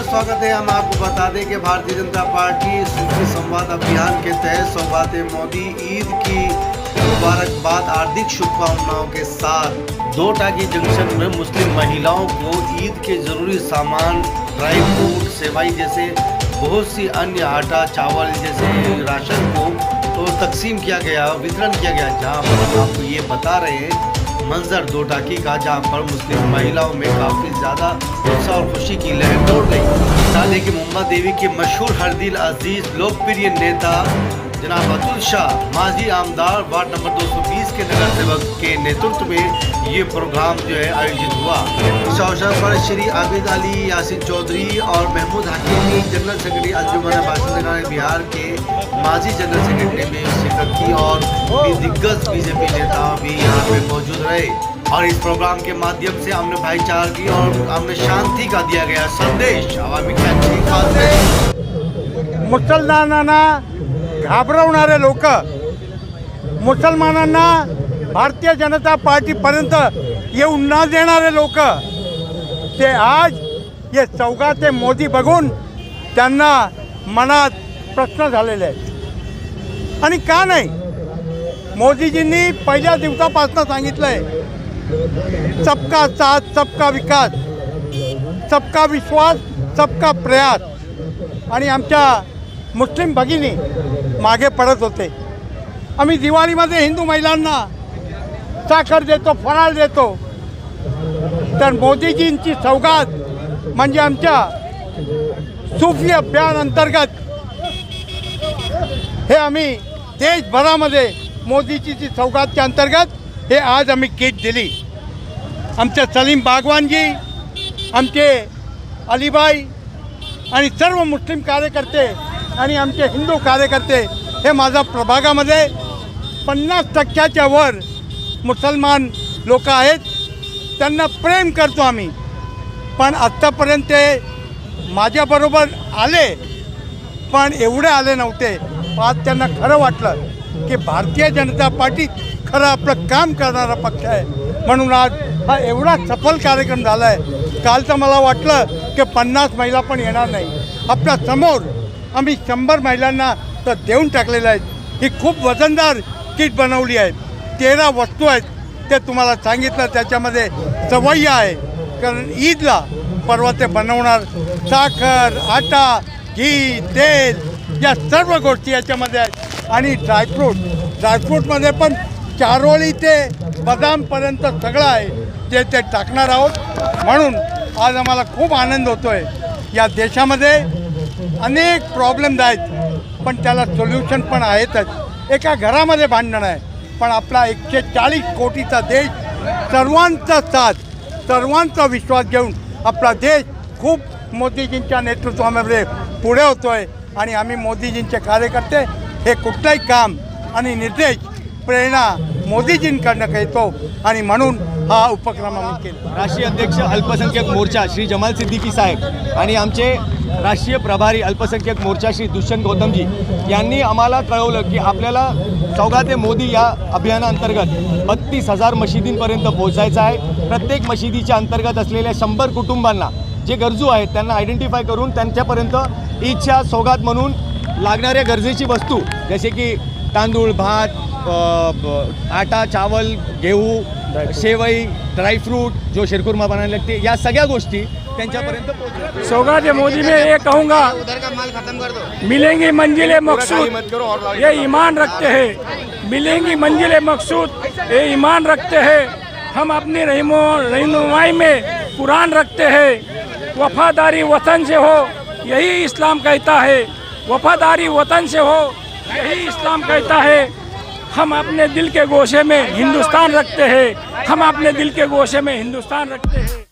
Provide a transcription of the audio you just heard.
स्वागत है। हम आपको बता दें कि भारतीय जनता पार्टी सूफी संवाद अभियान के तहत सौगात मोदी ईद की मुबारकबाद हार्दिक शुभकामनाओं के साथ दो टाकी जंक्शन में मुस्लिम महिलाओं को ईद के जरूरी सामान, ड्राई फ्रूट, सेवई जैसे बहुत सी अन्य आटा, चावल जैसे राशन को तो तकसीम किया गया, वितरण किया गया। जहां पर हम आपको ये बता रहे हैं मंजर दो टाकी का, जहां पर मुस्लिम महिलाओं में काफ़ी ज़्यादा उत्साह और खुशी की लहर दौड़ गई। बता दें कि मुंबा देवी के मशहूर हर दिल अजीज लोकप्रिय नेता जनाब अतुल शाह, माजी आमदार वार्ड नंबर 220 के नगर सेवक के नेतृत्व में ये प्रोग्राम जो है आयोजित हुआ। इस अवसर पर श्री आबिद अली, यासिन चौधरी और महमूद हकीमी, जनरल सेक्रेटरी अंजुमन बाशिंदगान बिहार के माजी जनरल सेक्रेटरी ने शिरकत की और भी दिग्गज बीजेपी नेता भी यहाँ पे मौजूद रहे। और इस प्रोग्राम के माध्यम से हमने भाईचारगी और हमने शांति का दिया गया संदेश आवामी मुसलमानांना घाबरवणारे लोक, मुसलमानांना भारतीय जनता पार्टीपर्यंत येऊ न देणारे लोक, ते आज हे सौगाते मोदी बघून त्यांना मनात प्रश्न झालेले आहेत। आणि का नाही, मोदीजींनी पहिल्या दिवसापासून सांगितलंय सबका साथ, सबका विकास, सबका विश्वास, सबका प्रयास। आणि आमच्या मुस्लिम भगिनी मागे पडत होते। आम्ही दिवाळीमध्ये हिंदू महिलांना साखर देतो, फराळ देतो, तर मोदीजींची सौगात म्हणजे आमच्या सूफी अभियान अंतर्गत हे आम्ही देशभरामध्ये मोदीजीची सौगातच्या अंतर्गत हे आज आम्ही किट दिली। आमचे सलीम बागवानजी, आमचे अलीबाई आणि सर्व मुस्लिम कार्यकर्ते आणि आमचे हिंदू कार्यकर्ते हे माझ्या प्रभागामध्ये 50% वर मुसलमान लोक आहेत, त्यांना प्रेम करतो आम्ही। पण आत्तापर्यंत ते माझ्याबरोबर आले, पण एवढे आले नव्हते। आज त्यांना खरं वाटलं की भारतीय जनता पार्टी खरं आपलं काम करणारा पक्ष आहे, म्हणून आज हा एवढा सफल कार्यक्रम झाला आहे। काल तर मला वाटलं की 50 महिला पण येणार नाही। आपल्या समोर आम्ही 100 महिलांना तर देऊन टाकलेलं आहे। ही खूप वजनदार किट बनवली आहे। 13 वस्तू आहेत, ते तुम्हाला सांगितलं। त्याच्यामध्ये सवय्या आहे, कारण ईदला परवा ते बनवणार। साखर, आटा, घी, तेल या सर्व गोष्टी याच्यामध्ये आहेत। आणि ड्रायफ्रूटमध्ये पण चारोळी ते बदामपर्यंत सगळं आहे, जे ते टाकणार आहोत। म्हणून आज आम्हाला खूप आनंद होतो आहे। या देशामध्ये अनेक प्रॉब्लेम्स आहेत, पण त्याला सोल्युशन पण आहेतच। एका घरामध्ये भांडण आहे, पण आपला 140 कोटीचा देश, सर्वांचा साथ, सर्वांचा विश्वास घेऊन आपला देश खूप मोदीजींच्या नेतृत्वामध्ये पुढे होतो आहे। आणि आम्ही मोदीजींचे कार्यकर्ते हे कुठलंही काम आणि निर्देश, प्रेरणा मोदीजींकडनं घेतो आणि म्हणून हा उपक्रम आम्ही केला। राष्ट्रीय अध्यक्ष अल्पसंख्याक मोर्चा श्री जमाल सिद्दीकी साहेब आणि आमचे राष्ट्रीय प्रभारी अल्पसंख्याक मोर्चा श्री दुष्यंत गौतमजी यांनी आम्हाला कळवलं की आपल्याला सौगाते मोदी या अभियानाअंतर्गत 32,000 मशिदींपर्यंत पोहोचायचं आहे। प्रत्येक मशिदीच्या अंतर्गत असलेल्या 100 कुटुंबांना जे गरजू आहेत त्यांना आयडेंटिफाय करून त्यांच्यापर्यंत ईदच्या सौगात म्हणून लागणाऱ्या गरजेची वस्तू जसे की तांदूळ, भात, आटा, चावल, गेहूं, सेवई, ड्राईफ्रूट, जो शिरकुरमा बनाने लगते, या सगळ्या गोष्टी त्यांच्यापर्यंत पोहोचल्या। सौगात मोदी में ये कहूँगा, मिलेंगी मंजिलें मकसूद ये ईमान रखते हैं, मिलेंगी मंजिलें मकसूद ये ईमान रखते हैं। हम अपनी रहनुमाई में कुरान रखते हैं। वफादारी वतन से हो यही इस्लाम कहता है, वफादारी वतन से हो यही इस्लाम कहता है। हम अपने दिल के गोशे में हिंदुस्तान रखते हैं, हम अपने दिल के गोशे में हिंदुस्तान रखते हैं।